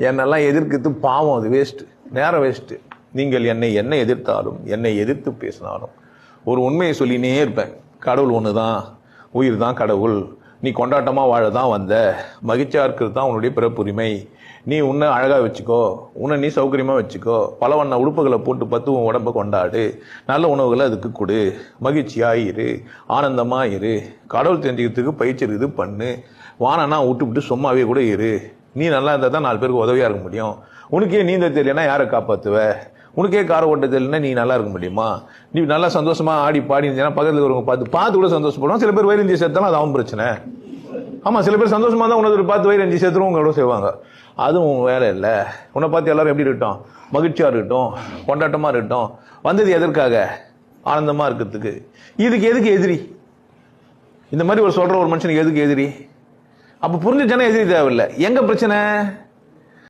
என்னெல்லாம் எதிர்க்கிறது பாவம், அது வேஸ்ட், நேரம் வேஸ்ட். நீங்கள் என்னை எதிர்த்தாலும் என்னை எதிர்த்து பேசினாலும் ஒரு உண்மையை சொல்லினே இருப்பேன். கடவுள் ஒண்ணுதான், உயிர் தான் கடவுள், நீ கொண்டாட்டமா வாழதான் வந்த, மகிழ்ச்சியா இருக்கிறது தான் உன்னுடைய பிறப்புரிமை, நீ உன்னை அழகா வச்சுக்கோ, உன்னை நீ சௌகரியமா வச்சுக்கோ, பல வண்ண உடுப்புகளை போட்டு பத்து உன் உடம்ப கொண்டாடு, நல்ல உணவுகளை அதுக்கு கொடு, மகிழ்ச்சியா இரு, ஆனந்தமா இரு, கடவுள் தெரிஞ்சுக்கிறதுக்கு பயிற்சி இருக்குது பண்ணு, வானனா விட்டு சும்மாவே கூட இரு, நீ நல்லா இருந்தா தான் 4 பேருக்கு உதவியா இருக்க முடியும், உனக்கே நீந்த தெரியலன்னா யாரை காப்பாத்துவ, உனக்கே கார ஓட்ட தெரியலன்னா நீ நல்லா இருக்க முடியுமா, நீ நல்லா சந்தோஷமா ஆடி பாடி பக்கத்துல இருக்கிறவங்க பார்த்து கூட சந்தோஷப்படுவாங்க. சில பேர் வயிறு சேர்த்தாலும் அது அவன் பிரச்சனை. ஆமா, சில பேர் சந்தோஷமா தான் உனக்கு பார்த்து வயிறு சேர்த்துரும் உங்களோட செய்வாங்க. அதுவும் வேலை இல்லை. உன்னை பார்த்து எல்லாரும் எப்படி இருக்கட்டும், மகிழ்ச்சியா இருக்கட்டும், கொண்டாட்டமா இருக்கட்டும். வந்தது எதற்காக? ஆனந்தமா இருக்கிறதுக்கு. இதுக்கு எதுக்கு எதிரி? இந்த மாதிரி ஒரு சொல்ற ஒரு மனுஷனுக்கு எதுக்கு எதிரி? அப்ப புரிஞ்சுச்சானே எதிரி தேவையில்லை. எங்க பிரச்சனை?